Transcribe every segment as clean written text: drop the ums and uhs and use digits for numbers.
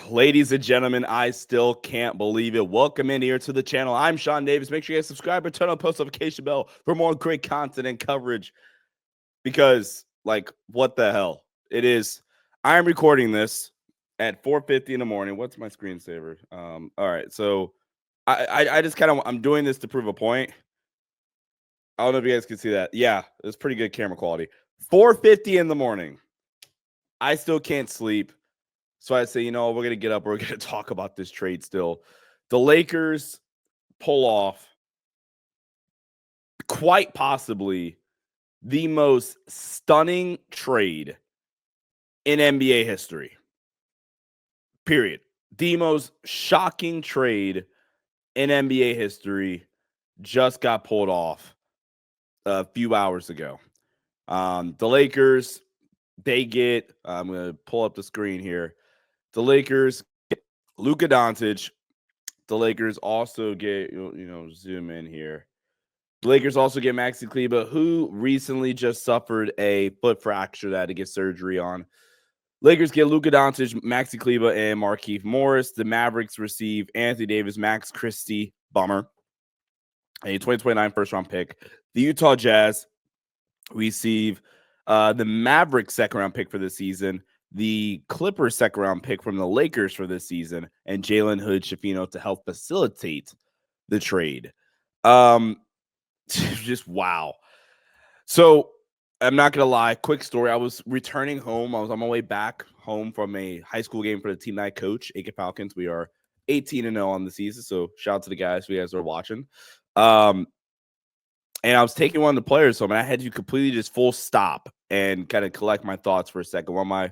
Ladies and gentlemen, I still can't believe it. Welcome in here to the channel. I'm Sean Davis. Make sure you guys subscribe and turn on the post notification bell for more great content and coverage. Because, what the hell? I'm recording this at 4:50 in the morning. What's my screensaver? All right. So I just I'm doing this to prove a point. I don't know if you guys can see that. Yeah, it's pretty good camera quality. 4:50 in the morning. I still can't sleep. So I say, we're going to get up. We're going to talk about this trade still. The Lakers pull off quite possibly the most stunning trade in NBA history. Period. The most shocking trade in NBA history just got pulled off a few hours ago. The Lakers, they get, I'm going to pull up the screen here. The Lakers get Luka Doncic. The Lakers also get, zoom in here. The Lakers also get Maxi Kleber, who recently just suffered a foot fracture that had to get surgery on. Lakers get Luka Doncic, Maxi Kleber, and Markieff Morris. The Mavericks receive Anthony Davis, Max Christie, bummer, a 2029 first-round pick. The Utah Jazz receive the Mavericks second-round pick for the season, the Clippers second-round pick from the Lakers for this season, and Jalen Hood-Schifino to help facilitate the trade. Just wow. So I'm not going to lie. Quick story. I was returning home. I was on my way back home from a high school game for the team that I coach, AK Falcons. We are 18-0 on the season. So shout out to the guys who you guys are watching. And I was taking one of the players home, and I had to completely just full stop and kind of collect my thoughts for a second. One of my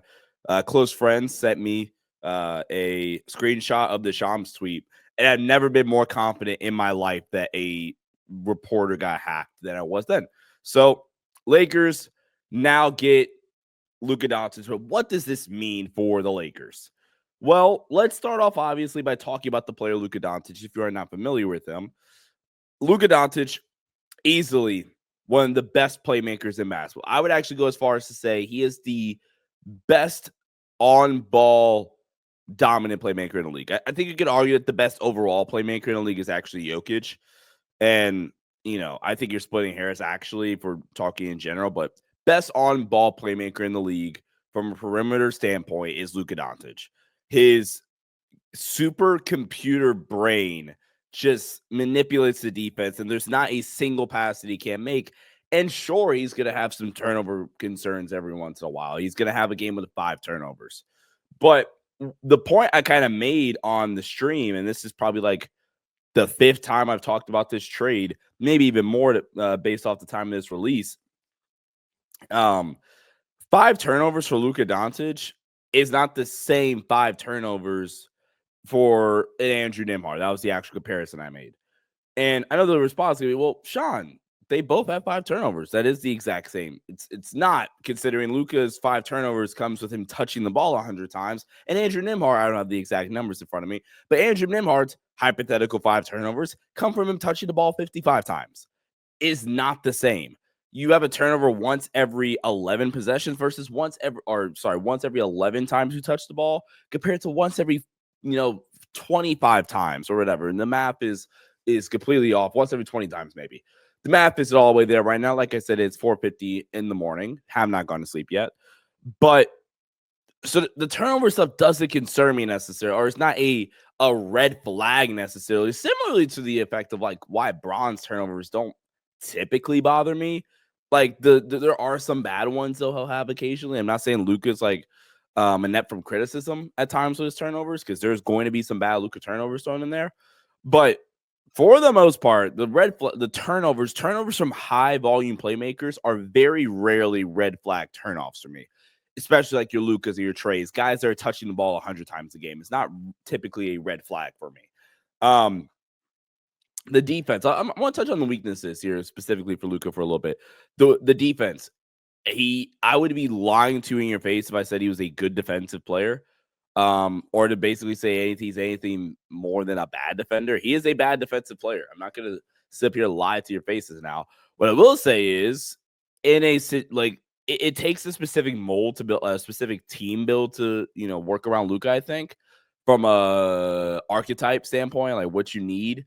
close friends sent me a screenshot of the Shams tweet, and I've never been more confident in my life that a reporter got hacked than I was then. So Lakers now get Luka Doncic. But what does this mean for the Lakers? Well, let's start off obviously by talking about the player Luka Doncic. If you are not familiar with him, Luka Doncic, easily one of the best playmakers in basketball. I would actually go as far as to say he is the best on-ball dominant playmaker in the league. I think you could argue that the best overall playmaker in the league is actually Jokic. And, I think you're splitting hairs actually if we're talking in general, but best on-ball playmaker in the league from a perimeter standpoint is Luka Doncic. His supercomputer brain just manipulates the defense, and there's not a single pass that he can't make. And sure, he's going to have some turnover concerns every once in a while. He's going to have a game with 5 turnovers. But the point I kind of made on the stream, and this is probably like the 5th time I've talked about this trade, maybe even more based off the time of this release. 5 turnovers for Luka Doncic is not the same 5 turnovers for an Andrew Nembhard. That was the actual comparison I made. And I know the response will be, well, Sean, they both have 5 turnovers. That is the exact same. It's not, considering Luka's 5 turnovers comes with him touching the ball 100 times. And Andrew Nembhard, I don't have the exact numbers in front of me, but Andrew Nembhard's hypothetical 5 turnovers come from him touching the ball 55 times. Is not the same. You have a turnover once every 11 possessions versus once every 11 times you touch the ball compared to once every 25 times or whatever. And the math is completely off. Once every 20 times, maybe. The math is all the way there right now. Like I said, it's 4:50 in the morning. Have not gone to sleep yet. But so the turnover stuff doesn't concern me necessarily, or it's not a red flag necessarily. Similarly to the effect of why Bron's turnovers don't typically bother me. There are some bad ones that he'll have occasionally. I'm not saying Luka's a net from criticism at times with his turnovers, because there's going to be some bad Luka turnovers thrown in there. But for the most part, the turnovers from high volume playmakers are very rarely red flag turnoffs for me, especially like your Lukas or your Trays, guys that are touching the ball 100 times a game. It's not typically a red flag for me. The defense, I want to touch on the weaknesses here specifically for Luka for a little bit. The defense, I would be lying to you in your face if I said he was a good defensive player, or to basically say he's anything more than a bad defender. He is a bad defensive player. I'm not going to sit up here and lie to your faces now. What I will say is, it takes a specific mold to build a specific team build to work around Luka. I think from a archetype standpoint, like what you need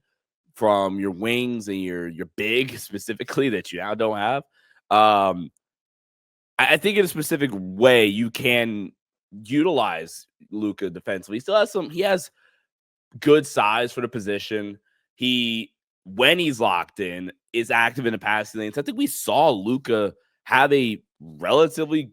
from your wings and your big specifically that you now don't have. I think in a specific way you can utilize Luka defensively. He still has he has good size for the position. He, when he's locked in, is active in the passing lanes. I think we saw Luka have a relatively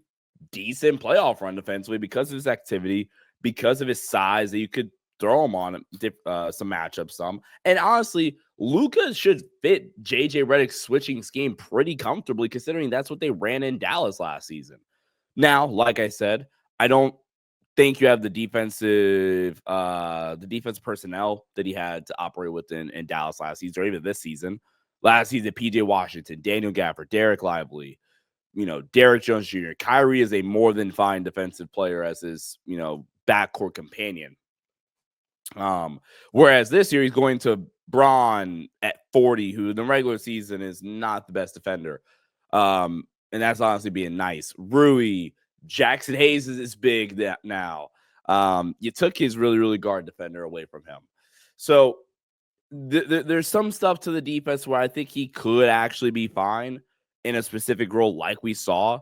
decent playoff run defensively because of his activity, because of his size that you could throw him on some matchups, some. And honestly, Luka should fit JJ Redick's switching scheme pretty comfortably, considering that's what they ran in Dallas last season. Now, like I said, I don't think you have the defensive personnel that he had to operate with in Dallas last season, or even this season. Last season, PJ Washington, Daniel Gafford, Derek Lively, Derek Jones Jr. Kyrie is a more than fine defensive player as his, backcourt companion. Whereas this year he's going to Braun at 40, who in the regular season is not the best defender. And that's honestly being nice. Rui, Jackson Hayes is big now. You took his really, really guard defender away from him. So there's some stuff to the defense where I think he could actually be fine in a specific role like we saw.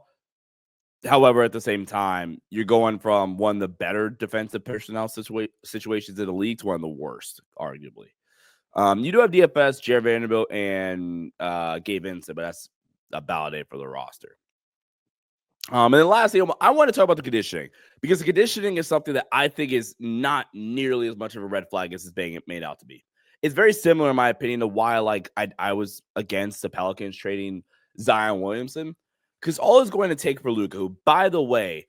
However, at the same time, you're going from one of the better defensive personnel situations in the league to one of the worst, arguably. You do have DFS, Jared Vanderbilt, and Gabe Vincent, but that's about it for the roster. And then lastly, I want to talk about the conditioning, because the conditioning is something that I think is not nearly as much of a red flag as it's being made out to be. It's very similar, in my opinion, to why I was against the Pelicans trading Zion Williamson, because all it's going to take for Luka, who, by the way,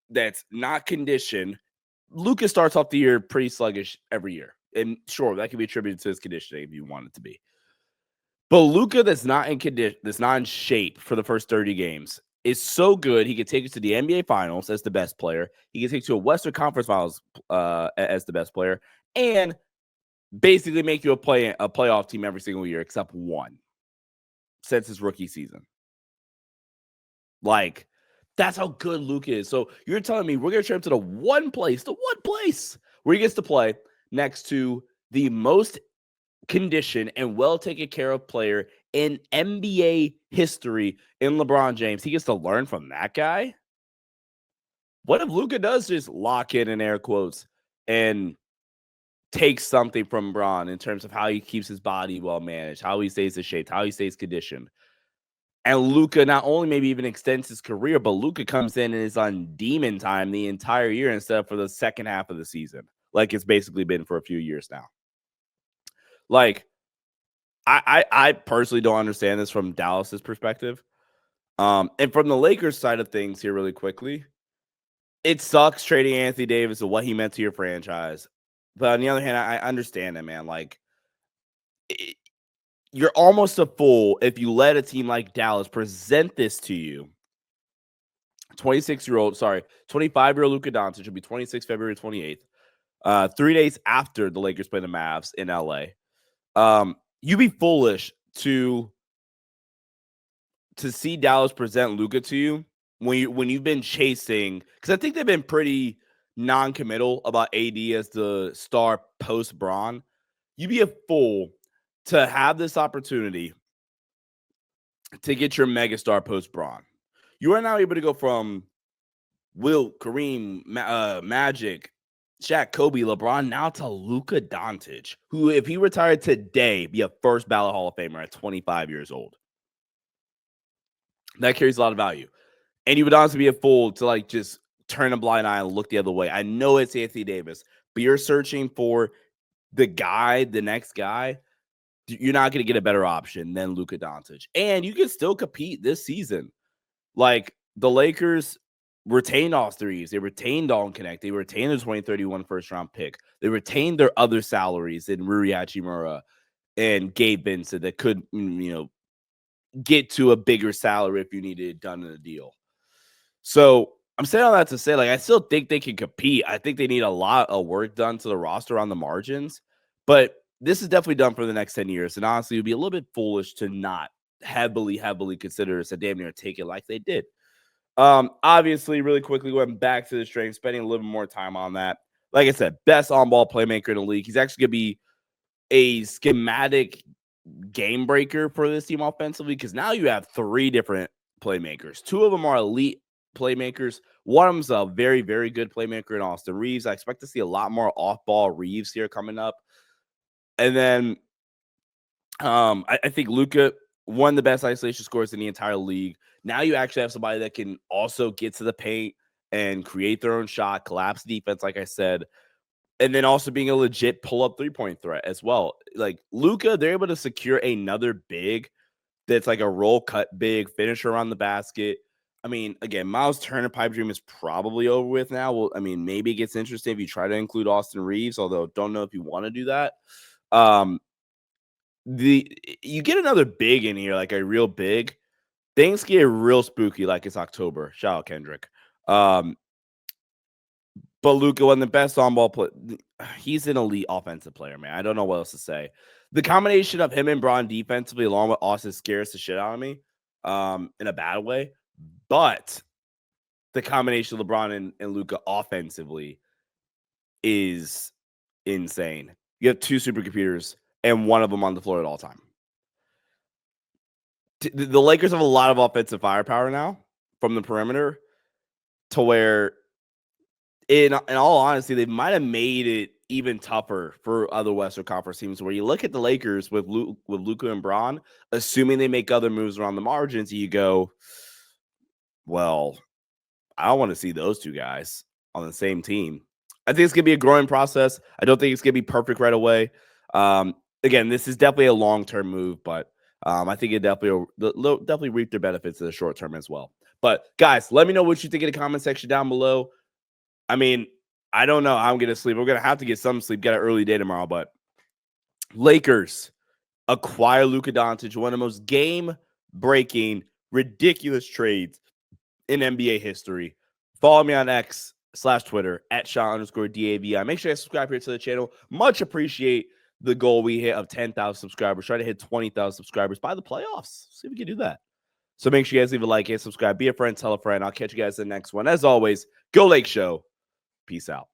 that's not conditioned. Luka starts off the year pretty sluggish every year. And sure, that can be attributed to his conditioning if you want it to be. But Luka that's not in shape for the first 30 games is so good, he could take us to the NBA Finals as the best player. He can take you to a Western Conference Finals as the best player, and basically make you a playoff team every single year except one since his rookie season. Like, that's how good Luka is. So you're telling me we're going to trade him to the one place where he gets to play next to the most conditioned and well taken care of player in NBA history in LeBron James. He gets to learn from that guy. What if Luka does just lock in air quotes and take something from LeBron in terms of how he keeps his body well managed, how he stays in shape, how he stays conditioned? And Luka not only maybe even extends his career, but Luka comes in and is on demon time the entire year instead of for the second half of the season, like it's basically been for a few years now. Like, I personally don't understand this from Dallas's perspective. And from the Lakers side of things here really quickly, it sucks trading Anthony Davis and what he meant to your franchise. But on the other hand, I understand that, man. Like, you're almost a fool if you let a team like Dallas present this to you. 25-year-old Luka Doncic will be 26 February 28th, 3 days after the Lakers play the Mavs in LA. You'd be foolish to see Dallas present Luka to you when you've been chasing, because I think they've been pretty non-committal about AD as the star post Bron. You'd be a fool to have this opportunity to get your megastar post Bron. You are now able to go from Wilt, Kareem, Magic, Shaq, Kobe, LeBron, now to Luka Doncic, who, if he retired today, be a first ballot Hall of Famer at 25 years old. That carries a lot of value. And you would honestly be a fool to just turn a blind eye and look the other way. I know it's Anthony Davis, but you're searching for the next guy. You're not going to get a better option than Luka Doncic. And you can still compete this season. Like, the Lakers retained Austin Reeves. They retained Dalton Knecht. They retained the 2031 first-round pick. They retained their other salaries in Rui Hachimura and Gabe Vincent that could, get to a bigger salary if you needed it done in a deal. So I'm saying all that to say, I still think they can compete. I think they need a lot of work done to the roster on the margins. But this is definitely done for the next 10 years. And honestly, it would be a little bit foolish to not heavily consider this a damn near take it like they did. Obviously, really quickly, going back to the strength, spending a little bit more time on that. like I said, best on-ball playmaker in the league. He's actually going to be a schematic game breaker for this team offensively because now you have 3 different playmakers. 2 of them are elite playmakers. One of them's a very, very good playmaker in Austin Reeves. I expect to see a lot more off-ball Reeves here coming up. And then I think Luka, one of the best isolation scorers in the entire league. Now you actually have somebody that can also get to the paint and create their own shot, collapse defense, like I said, and then also being a legit pull-up three-point threat as well. Like Luka, they're able to secure another big that's like a roll cut big finisher around the basket. I mean, again, Miles Turner pipe dream is probably over with now. Well, I mean, maybe it gets interesting if you try to include Austin Reeves, although don't know if you want to do that. You get another big in here, like a real big. Things get real spooky, like it's October. Shout out Kendrick. But Luka, one of the best on-ball play, he's an elite offensive player, man. I don't know what else to say. The combination of him and Braun defensively, along with Austin, scares the shit out of me in a bad way. But the combination of LeBron and Luka offensively is insane. You have 2 supercomputers and one of them on the floor at all time. The Lakers have a lot of offensive firepower now from the perimeter to where, in all honesty, they might have made it even tougher for other Western Conference teams. Where you look at the Lakers with Luka and Braun, assuming they make other moves around the margins, you go, well, I don't want to see those 2 guys on the same team. I think it's going to be a growing process. I don't think it's going to be perfect right away. Again, this is definitely a long-term move, but I think it definitely reap their benefits in the short term as well. But guys, let me know what you think in the comment section down below. I mean, I don't know how I'm going to sleep. We're going to have to get some sleep, get an early day tomorrow, but Lakers acquire Luka Doncic, one of the most game-breaking, ridiculous trades in NBA history. Follow me on X/Twitter at @Sean_DAVI. Make sure you subscribe here to the channel. Much appreciate the goal we hit of 10,000 subscribers. Try to hit 20,000 subscribers by the playoffs. See if we can do that. So make sure you guys leave a like and subscribe. Be a friend, tell a friend. I'll catch you guys in the next one. As always, go Lake Show. Peace out.